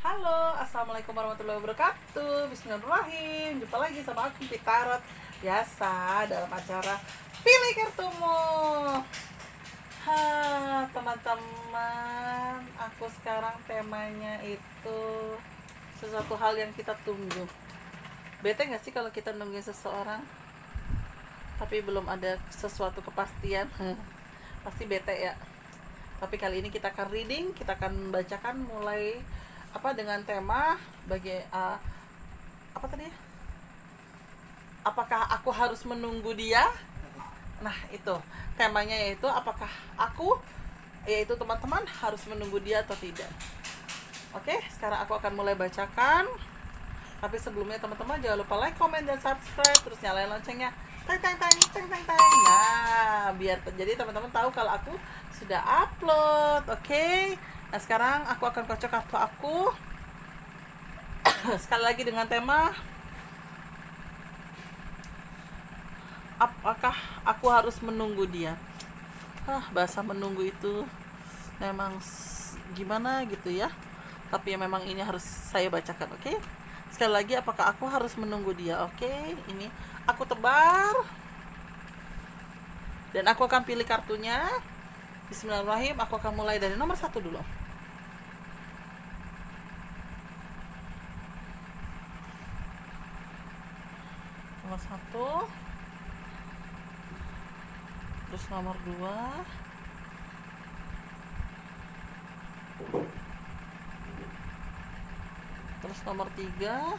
Halo, assalamualaikum warahmatullahi wabarakatuh. Bismillahirrahmanirrahim. Jumpa lagi sama aku Pitarot biasa dalam acara Pilih Kartumu. Teman-teman, aku sekarang temanya itu sesuatu hal yang kita tunggu. Bete nggak sih kalau kita nungguin seseorang tapi belum ada sesuatu kepastian? Pasti bete ya. Tapi kali ini kita akan reading, kita akan bacakan mulai dengan tema apa tadi ya? Apakah aku harus menunggu dia? Nah, itu temanya, yaitu apakah aku, yaitu teman-teman, harus menunggu dia atau tidak. Oke, sekarang aku akan mulai bacakan. Tapi sebelumnya teman-teman jangan lupa like, comment, dan subscribe, terus nyalain loncengnya. Teng teng teng teng teng teng. Nah, biar jadi teman-teman tahu kalau aku sudah upload. Oke. Nah, sekarang aku akan kocok kartu aku. Sekali lagi dengan tema apakah aku harus menunggu dia. Bahasa menunggu itu memang gimana gitu ya. Tapi ya memang ini harus saya bacakan, oke? Sekali lagi, apakah aku harus menunggu dia? Oke, ini aku tebar. Dan aku akan pilih kartunya. Bismillahirrahmanirrahim. Aku akan mulai dari nomor 1 dulu. Nomor 1. Terus nomor 2. Terus nomor 3.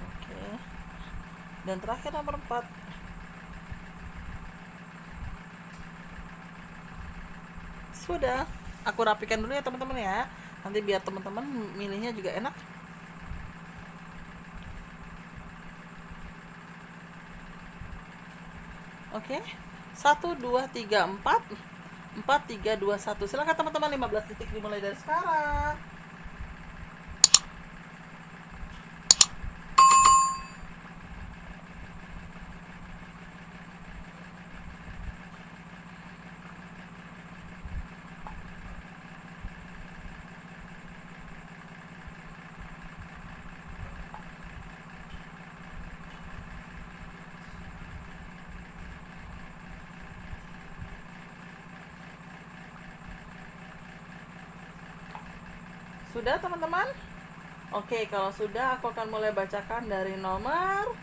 Oke. Dan terakhir nomor 4. Sudah, aku rapikan dulu ya teman-teman ya. Nanti biar teman-teman milihnya juga enak. Oke. 1 2 3 4 4 3 2 1. Silakan teman-teman, 15 detik dimulai dari sekarang. Sudah teman-teman? Oke, kalau sudah aku akan mulai bacakan dari nomor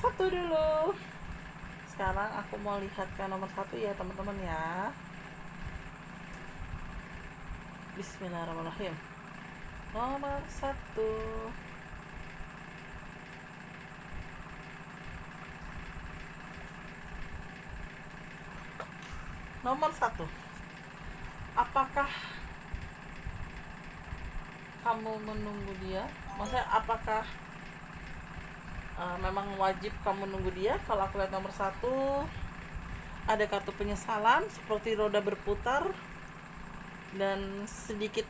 1 dulu. Sekarang aku mau lihatkan nomor 1 ya teman-teman ya. Bismillahirrahmanirrahim. Nomor 1. Nomor 1. Apakah kamu menunggu dia? Maksudnya apakah memang wajib kamu menunggu dia? Kalau aku lihat nomor 1, ada kartu penyesalan seperti roda berputar dan sedikit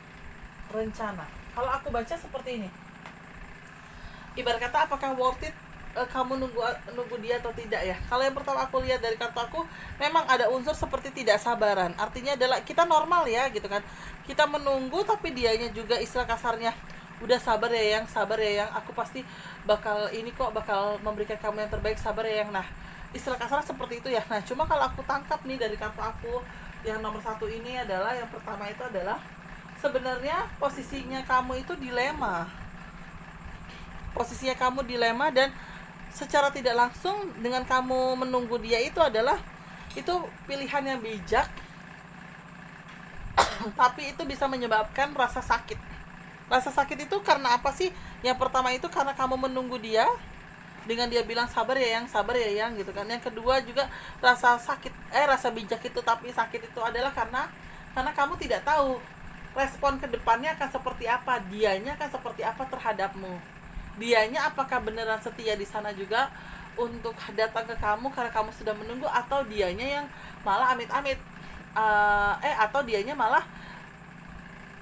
rencana. Kalau aku baca seperti ini, ibarat kata apakah worth it kamu nunggu dia atau tidak ya. Kalau yang pertama aku lihat dari kartu aku, memang ada unsur seperti tidak sabaran. Artinya adalah kita normal ya gitu kan, kita menunggu tapi dianya juga istilah kasarnya, udah sabar ya yang aku pasti bakal memberikan kamu yang terbaik, sabar ya yang. Nah, istilah kasar seperti itu ya. Nah, cuma kalau aku tangkap nih dari kartu aku yang nomor 1 ini adalah, yang pertama itu adalah sebenarnya posisinya kamu itu dilema. Dan secara tidak langsung dengan kamu menunggu dia itu adalah pilihan yang bijak. Tapi itu bisa menyebabkan rasa sakit. Rasa sakit itu karena apa sih? Yang pertama itu karena kamu menunggu dia dengan dia bilang sabar ya yang gitu kan. Yang kedua juga rasa bijak itu tapi sakit itu adalah karena kamu tidak tahu respon kedepannya akan seperti apa, dianya akan seperti apa terhadapmu. Dianya apakah beneran setia di sana juga untuk datang ke kamu karena kamu sudah menunggu, atau dianya yang malah amit-amit atau dianya malah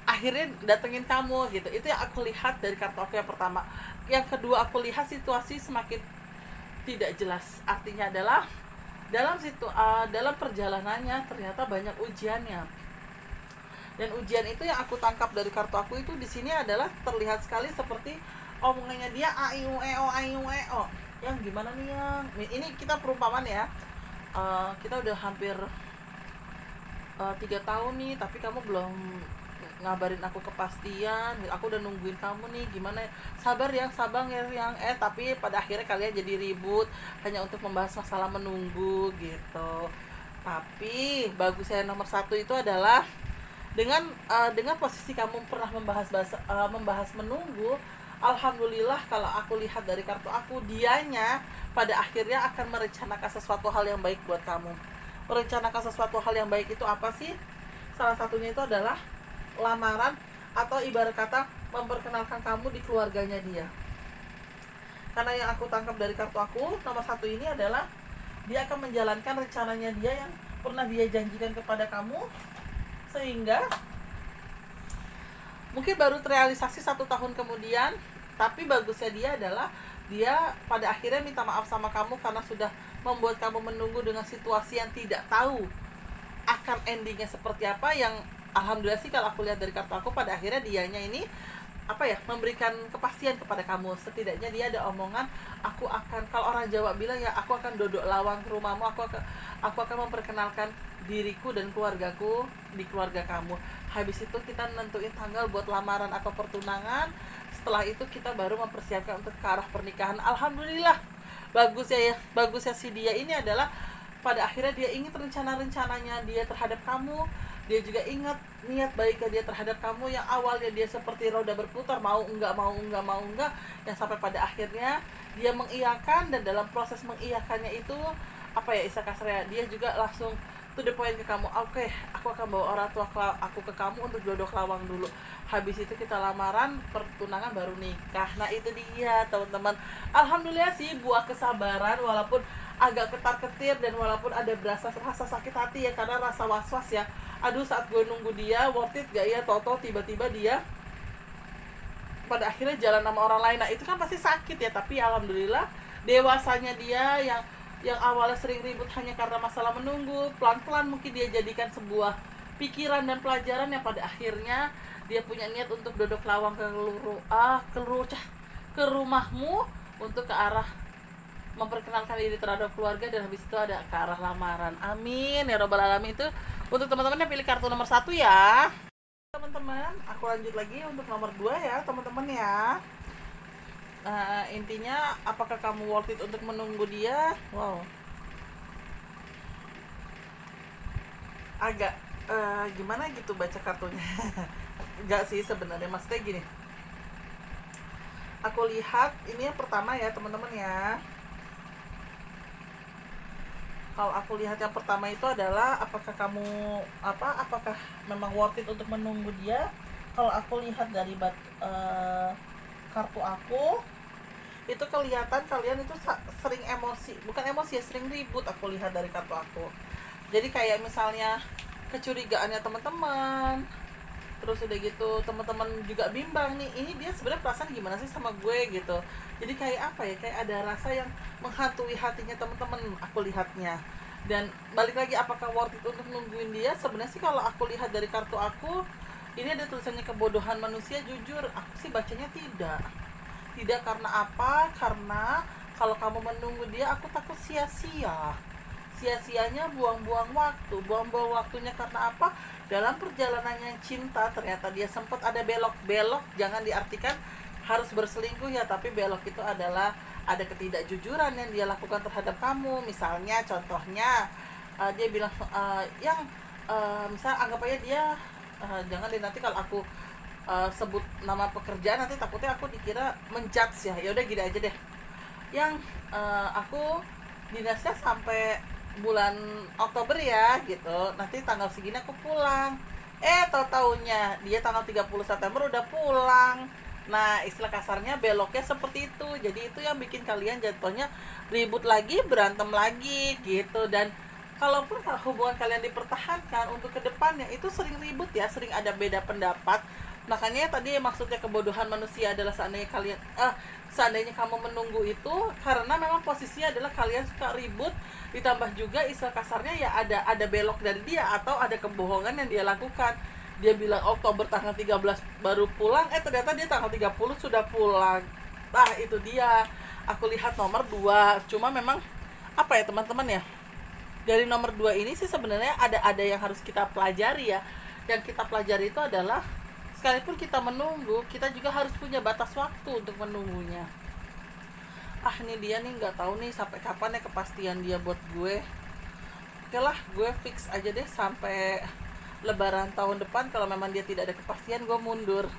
akhirnya datengin kamu gitu. Itu yang aku lihat dari kartu aku yang pertama. Yang kedua, aku lihat situasi semakin tidak jelas. Artinya adalah dalam perjalanannya ternyata banyak ujiannya. Dan ujian itu yang aku tangkap dari kartu aku itu di sini adalah terlihat sekali seperti omongannya dia a i u e o a i u e o. Yang gimana nih yang ini kita perumpamaan ya. Kita udah hampir 3 tahun nih, tapi kamu belum ngabarin aku kepastian. Aku udah nungguin kamu nih, gimana? Sabar yang tapi pada akhirnya kalian jadi ribut hanya untuk membahas masalah menunggu gitu. Tapi bagusnya nomor 1 itu adalah dengan posisi kamu pernah membahas menunggu. Alhamdulillah, kalau aku lihat dari kartu aku, dianya pada akhirnya akan merencanakan sesuatu hal yang baik buat kamu. Merencanakan sesuatu hal yang baik itu apa sih? Salah satunya itu adalah lamaran, atau ibarat kata memperkenalkan kamu di keluarganya dia. Karena yang aku tangkap dari kartu aku, nomor 1 ini adalah dia akan menjalankan rencananya dia yang pernah dia janjikan kepada kamu, sehingga mungkin baru terrealisasi 1 tahun kemudian. Tapi bagusnya dia adalah dia pada akhirnya minta maaf sama kamu karena sudah membuat kamu menunggu dengan situasi yang tidak tahu akan endingnya seperti apa. Yang alhamdulillah sih kalau aku lihat dari kartu aku, pada akhirnya dianya ini memberikan kepastian kepada kamu. Setidaknya dia ada omongan, aku akan, kalau orang Jawa bilang ya, aku akan dodok lawang ke rumahmu, aku akan memperkenalkan diriku dan keluargaku di keluarga kamu. Habis itu kita nentuin tanggal buat lamaran atau pertunangan. Setelah itu kita baru mempersiapkan untuk ke arah pernikahan. Alhamdulillah, bagusnya si dia ini adalah pada akhirnya dia ingat rencana-rencananya dia terhadap kamu. Dia juga ingat niat baiknya dia terhadap kamu yang awalnya dia seperti roda berputar, mau enggak, yang sampai pada akhirnya dia mengiyakan. Dan dalam proses mengiyakannya itu istilah kasarnya, dia juga langsung to the point ke kamu. Oke, aku akan bawa orang tua aku ke kamu untuk dodok lawang dulu. Habis itu kita lamaran, pertunangan, baru nikah. Nah itu dia teman-teman. Alhamdulillah sih, buah kesabaran, walaupun agak ketar-ketir dan walaupun ada rasa sakit hati ya, karena rasa was-was ya. Aduh, saat gue nunggu dia, worth it gak ya? Toto tiba-tiba dia pada akhirnya jalan sama orang lain. Nah itu kan pasti sakit ya. Tapi alhamdulillah, dewasanya dia yang awalnya sering ribut hanya karena masalah menunggu, pelan-pelan mungkin dia jadikan sebuah pikiran dan pelajaran yang pada akhirnya dia punya niat untuk dodok lawang ke rumahmu untuk ke arah memperkenalkan diri terhadap keluarga, dan habis itu ada ke arah lamaran. Amin ya robbal alamin. Itu untuk teman-teman yang pilih kartu nomor 1 ya. Teman-teman, aku lanjut lagi untuk nomor 2 ya teman-teman ya. Intinya, apakah kamu worth it untuk menunggu dia? Wow, agak gimana gitu baca kartunya. Enggak sih sebenarnya, maksudnya gini, aku lihat ini yang pertama ya teman-teman ya. Kalau aku lihat yang pertama itu adalah apakah memang worth it untuk menunggu dia. Kalau aku lihat dari kartu aku, itu kelihatan kalian itu sering sering ribut. Aku lihat dari kartu aku, jadi kayak misalnya kecurigaannya teman-teman, terus udah gitu teman-teman juga bimbang nih, ini dia sebenarnya perasaan gimana sih sama gue gitu. Jadi kayak kayak ada rasa yang menghantui hatinya teman-teman, aku lihatnya. Dan balik lagi, apakah worth it untuk nungguin dia? Sebenarnya sih kalau aku lihat dari kartu aku, ini ada tulisannya kebodohan manusia. Jujur aku sih bacanya tidak. Karena apa? Karena kalau kamu menunggu dia, aku takut sia-sianya buang-buang waktunya. Karena apa? Dalam perjalanannya cinta ternyata dia sempat ada belok. Jangan diartikan harus berselingkuh ya, tapi belok itu adalah ada ketidakjujuran yang dia lakukan terhadap kamu. Misalnya contohnya, dia bilang misal anggap aja dia jangan deh, nanti kalau aku sebut nama pekerjaan nanti takutnya aku dikira menjudge ya. Ya udah gini aja deh, yang aku dinasnya sampai bulan Oktober ya gitu, nanti tanggal segini aku pulang. Taunya dia tanggal 30 September udah pulang. Nah istilah kasarnya beloknya seperti itu. Jadi itu yang bikin kalian jatuhnya ribut lagi, berantem lagi gitu. Dan kalaupun hubungan kalian dipertahankan untuk kedepannya, itu sering ribut ya, sering ada beda pendapat. Makanya tadi maksudnya kebodohan manusia adalah seandainya kamu menunggu itu karena memang posisinya adalah kalian suka ribut, ditambah juga istilah kasarnya ya ada belok dari dia atau ada kebohongan yang dia lakukan. Dia bilang Oktober tanggal 13 baru pulang, ternyata dia tanggal 30 sudah pulang. Nah, itu dia. Aku lihat nomor 2. Cuma memang apa ya teman-teman ya? Dari nomor 2 ini sih sebenarnya ada yang harus kita pelajari ya. Yang kita pelajari itu adalah sekalipun kita menunggu, kita juga harus punya batas waktu untuk menunggunya. Ini dia nih nggak tahu nih sampai kapan ya kepastian dia buat gue. Oke lah, gue fix aja deh sampai Lebaran tahun depan. Kalau memang dia tidak ada kepastian, gue mundur.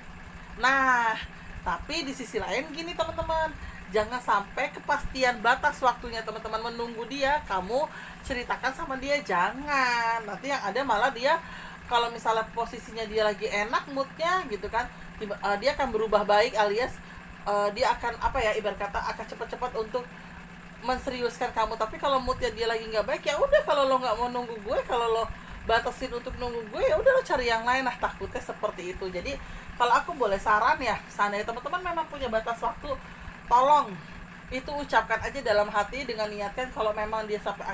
Nah, tapi di sisi lain gini teman-teman, jangan sampai kepastian batas waktunya teman-teman menunggu dia, kamu ceritakan sama dia, jangan. Nanti yang ada malah dia, kalau misalnya posisinya dia lagi enak moodnya gitu kan, dia akan berubah baik, alias dia akan ibarat kata akan cepat-cepat untuk menseriuskan kamu. Tapi kalau moodnya dia lagi nggak baik, ya udah, kalau lo nggak mau nunggu gue, kalau lo batasin untuk nunggu gue, ya udah lo cari yang lain. Nah, takutnya seperti itu. Jadi kalau aku boleh saran ya, seandainya teman-teman memang punya batas waktu, tolong itu ucapkan aja dalam hati dengan niatkan kalau memang dia sampai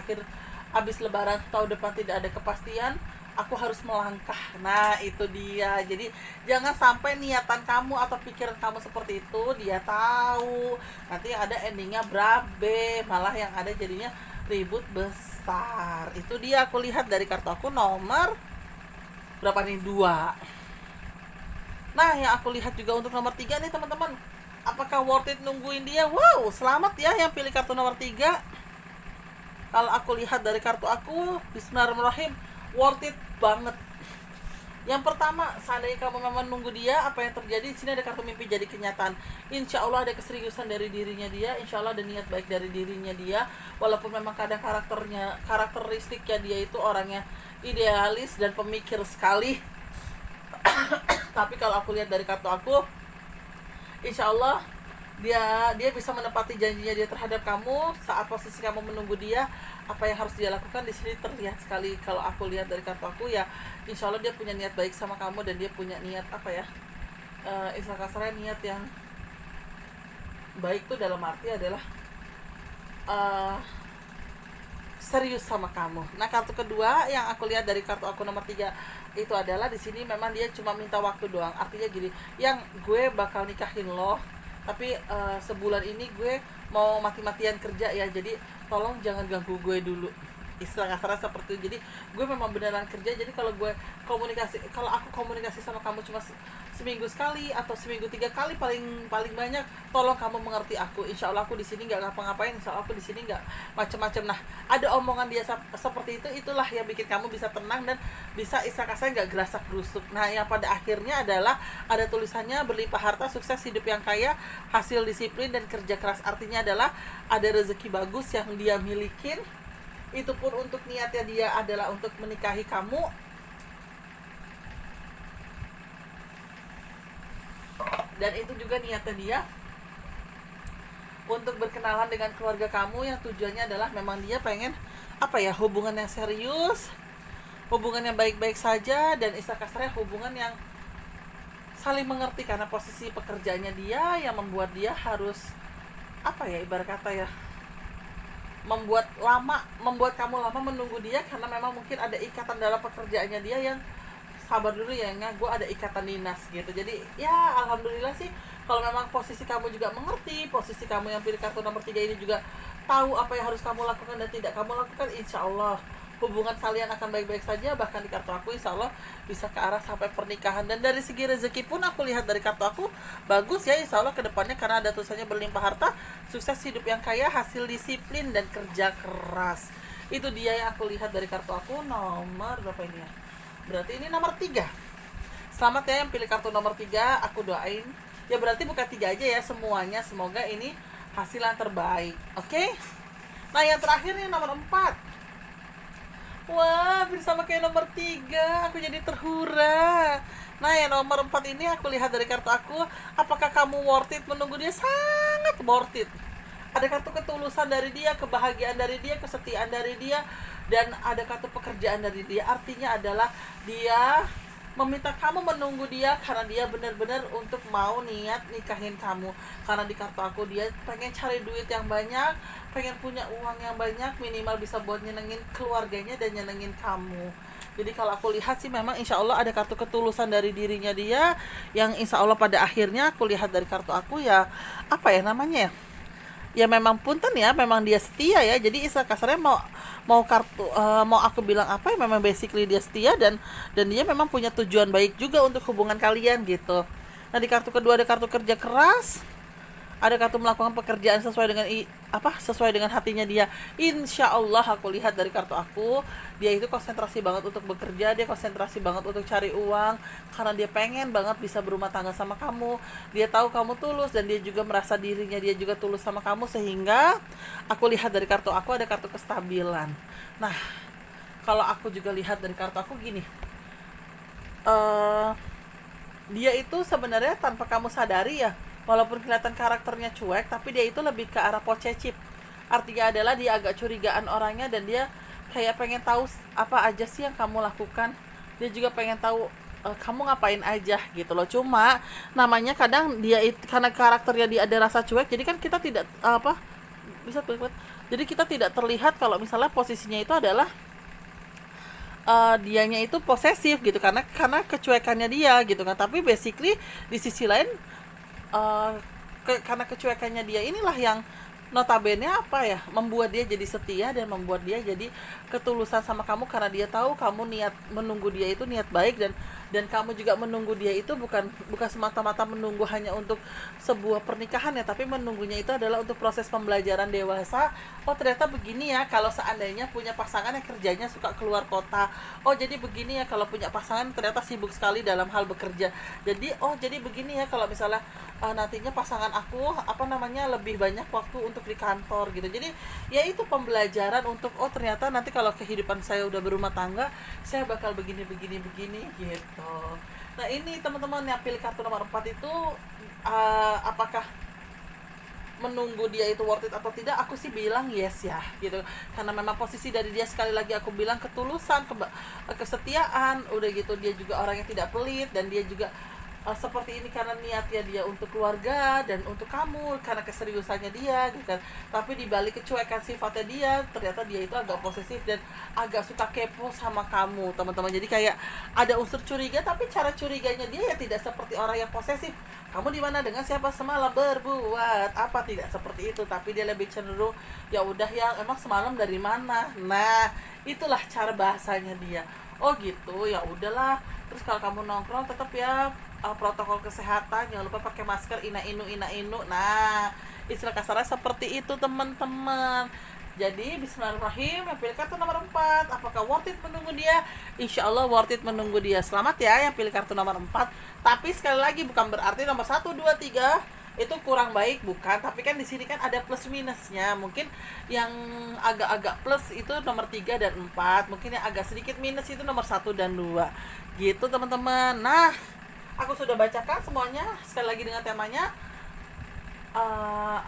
habis Lebaran tahun depan tidak ada kepastian, aku harus melangkah. Nah, itu dia. Jadi jangan sampai niatan kamu atau pikiran kamu seperti itu dia tahu. Nanti yang ada endingnya berabe, malah yang ada jadinya ribut besar. Itu dia, aku lihat dari kartu aku nomor berapa nih, 2. Nah, yang aku lihat juga untuk nomor 3 nih teman-teman, apakah worth it nungguin dia? Wow, selamat ya yang pilih kartu nomor 3. Kalau aku lihat dari kartu aku, bismillahirrahmanirrahim, worth it banget. Yang pertama, seandainya kamu memang nunggu dia, apa yang terjadi? Di sini ada kartu mimpi jadi kenyataan. Insya Allah ada keseriusan dari dirinya dia, insya Allah ada niat baik dari dirinya dia. Walaupun memang kadang karakteristiknya dia itu orangnya idealis dan pemikir sekali. Tapi kalau aku lihat dari kartu aku, insya Allah dia bisa menepati janjinya dia terhadap kamu saat posisi kamu menunggu dia. Apa yang harus dia lakukan di sini terlihat sekali. Kalau aku lihat dari kartu aku ya, insya Allah dia punya niat baik sama kamu, dan dia punya niat istilah kasarnya niat yang baik tuh dalam arti adalah serius sama kamu. Nah, kartu kedua yang aku lihat dari kartu aku nomor 3 itu adalah di sini memang dia cuma minta waktu doang. Artinya gini, yang gue bakal nikahin lo, tapi sebulan ini gue mau mati-matian kerja ya, jadi tolong jangan ganggu gue dulu. Istilah kasarnya seperti itu. Jadi gue memang beneran kerja, jadi kalau aku komunikasi sama kamu cuma seminggu sekali atau seminggu 3 kali paling banyak, tolong kamu mengerti aku. Insya Allah aku di sini nggak ngapa-ngapain, insya Allah aku di sini nggak macem-macem. Nah, ada omongan dia seperti itu, itulah yang bikin kamu bisa tenang dan bisa istilah kasarnya nggak gerasak gerusuk. Nah, yang pada akhirnya adalah ada tulisannya berlimpah harta, sukses, hidup yang kaya, hasil disiplin dan kerja keras. Artinya adalah ada rezeki bagus yang dia milikin. Itu pun untuk niatnya dia adalah untuk menikahi kamu. Dan itu juga niatnya dia untuk berkenalan dengan keluarga kamu, yang tujuannya adalah memang dia pengen hubungan yang serius, hubungan yang baik-baik saja, dan istilah kasarnya hubungan yang saling mengerti, karena posisi pekerjaannya dia yang membuat dia harus ibarat kata ya, membuat kamu lama menunggu dia, karena memang mungkin ada ikatan dalam pekerjaannya dia yang sabar dulu ya, gue ada ikatan dinas gitu. Jadi ya alhamdulillah sih kalau memang posisi kamu juga mengerti, posisi kamu yang pilih kartu nomor 3 ini juga tahu apa yang harus kamu lakukan dan tidak kamu lakukan, insya Allah hubungan kalian akan baik-baik saja. Bahkan di kartu aku insya Allah bisa ke arah sampai pernikahan. Dan dari segi rezeki pun aku lihat dari kartu aku bagus ya, insya Allah kedepannya, karena ada tulisannya berlimpah harta, sukses, hidup yang kaya, hasil disiplin dan kerja keras. Itu dia yang aku lihat dari kartu aku nomor berapa ini ya, berarti ini nomor 3. Selamat ya yang pilih kartu nomor 3, aku doain ya, berarti bukan 3 aja ya, semuanya semoga ini hasil yang terbaik. Oke? Nah, yang terakhir nih nomor 4. Wah, bersama kayak nomor 3, aku jadi terhura. Nah, yang nomor 4 ini aku lihat dari kartu aku, apakah kamu worth it menunggu dia? Sangat worth it. Ada kartu ketulusan dari dia, kebahagiaan dari dia, kesetiaan dari dia, dan ada kartu pekerjaan dari dia. Artinya adalah dia meminta kamu menunggu dia karena dia benar-benar untuk mau niat nikahin kamu. Karena di kartu aku dia pengen cari duit yang banyak, pengen punya uang yang banyak, minimal bisa buat nyenengin keluarganya dan nyenengin kamu. Jadi kalau aku lihat sih memang insya Allah ada kartu ketulusan dari dirinya dia, yang insya Allah pada akhirnya aku lihat dari kartu aku ya, apa ya namanya ya, ya memang punten ya, memang dia setia ya. Jadi istilah kasarnya mau mau kartu mau aku bilang apa ya, memang basically dia setia, dan dia memang punya tujuan baik juga untuk hubungan kalian gitu. Nah di kartu kedua ada kartu kerja keras, ada kartu melakukan pekerjaan sesuai dengan sesuai dengan hatinya dia. Insya Allah aku lihat dari kartu aku, dia itu konsentrasi banget untuk bekerja, dia konsentrasi banget untuk cari uang, karena dia pengen banget bisa berumah tangga sama kamu. Dia tahu kamu tulus, dan dia juga merasa dirinya dia juga tulus sama kamu, sehingga aku lihat dari kartu aku ada kartu kestabilan. Nah kalau aku juga lihat dari kartu aku gini, dia itu sebenarnya tanpa kamu sadari ya, walaupun kelihatan karakternya cuek, tapi dia itu lebih ke arah posesif. Artinya adalah dia agak curigaan orangnya, dan dia kayak pengen tahu apa aja sih yang kamu lakukan. Dia juga pengen tahu kamu ngapain aja gitu loh. Cuma namanya kadang dia karena karakternya dia ada rasa cuek, jadi kan kita tidak jadi kita tidak terlihat kalau misalnya posisinya itu adalah dianya itu posesif gitu, karena kecuekannya dia gitu kan. Tapi basically di sisi lain, karena kecuekannya dia inilah yang notabene membuat dia jadi setia, dan membuat dia jadi ketulusan sama kamu, karena dia tahu kamu niat menunggu dia itu niat baik, dan kamu juga menunggu dia itu bukan semata-mata menunggu hanya untuk sebuah pernikahan ya, tapi menunggunya itu adalah untuk proses pembelajaran dewasa. Oh ternyata begini ya kalau seandainya punya pasangan yang kerjanya suka keluar kota. Oh jadi begini ya kalau punya pasangan ternyata sibuk sekali dalam hal bekerja. Jadi begini ya kalau misalnya nantinya pasangan aku lebih banyak waktu untuk di kantor gitu. Jadi ya itu pembelajaran untuk ternyata nanti kalau kehidupan saya udah berumah tangga, saya bakal begini gitu. Nah ini teman-teman yang pilih kartu nomor 4 itu, apakah menunggu dia itu worth it atau tidak? Aku sih bilang yes ya gitu, karena memang posisi dari dia sekali lagi aku bilang ketulusan, kesetiaan, udah gitu dia juga orang yang tidak pelit, dan dia juga seperti ini karena niatnya dia untuk keluarga dan untuk kamu, karena keseriusannya dia gitu kan. Tapi dibalik kecuekan sifatnya dia, ternyata dia itu agak posesif dan agak suka kepo sama kamu teman-teman. Jadi kayak ada unsur curiga, tapi cara curiganya dia ya tidak seperti orang yang posesif. Kamu di mana, dengan siapa semalam berbuat apa, tidak seperti itu. Tapi dia lebih cenderung ya udah ya, emang semalam dari mana. Nah itulah cara bahasanya dia. Oh gitu, ya udahlah. Terus kalau kamu nongkrong tetap ya protokol kesehatan, jangan lupa pakai masker, ina inu. Nah istilah kasarnya seperti itu teman-teman. Jadi bismillahirrahmanirrahim, yang pilih kartu nomor 4, apakah worth it menunggu dia? Insya Allah worth it menunggu dia. Selamat ya yang pilih kartu nomor 4. Tapi sekali lagi bukan berarti nomor 1, 2, 3 itu kurang baik, bukan. Tapi kan di sini kan ada plus minusnya. Mungkin yang agak-agak plus itu nomor 3 dan 4. Mungkin yang agak sedikit minus itu nomor 1 dan 2. Gitu teman-teman. Nah aku sudah bacakan semuanya. Sekali lagi dengan temanya,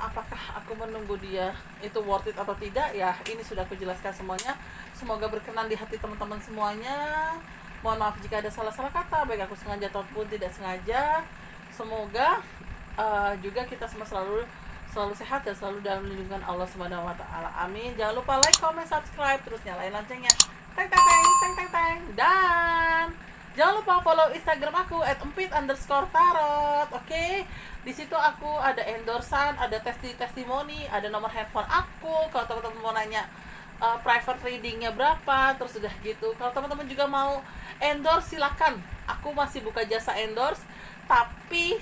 apakah aku menunggu dia itu worth it atau tidak ya, ini sudah aku jelaskan semuanya. Semoga berkenan di hati teman-teman semuanya. Mohon maaf jika ada salah-salah kata, baik aku sengaja ataupun tidak sengaja. Semoga juga kita semua selalu sehat dan selalu dalam lindungan Allah Subhanahu wa taala. Amin. Jangan lupa like, comment, subscribe, terus nyalain loncengnya. Teng. Dan jangan lupa follow Instagram aku @empit_tarot. Oke. Di situ aku ada endorsan, ada testimoni, ada nomor handphone aku. Kalau teman-teman mau nanya private readingnya berapa, terus udah gitu. Kalau teman-teman juga mau endorse silakan. Aku masih buka jasa endorse, tapi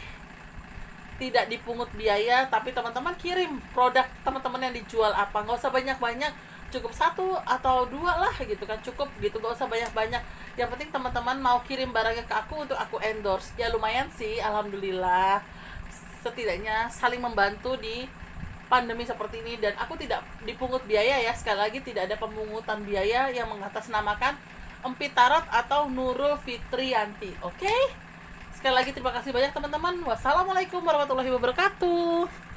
tidak dipungut biaya. Tapi teman-teman kirim produk teman-teman yang dijual apa, nggak usah banyak-banyak, cukup 1 atau 2 lah gitu kan, cukup gitu, gak usah banyak-banyak. Yang penting teman-teman mau kirim barangnya ke aku untuk aku endorse, ya lumayan sih, alhamdulillah. Setidaknya saling membantu di pandemi seperti ini, dan aku tidak dipungut biaya ya. Sekali lagi tidak ada pemungutan biaya yang mengatasnamakan Empit Tarot atau Nurul Fitriyanti. Oke? Sekali lagi terima kasih banyak teman-teman. Wassalamualaikum warahmatullahi wabarakatuh.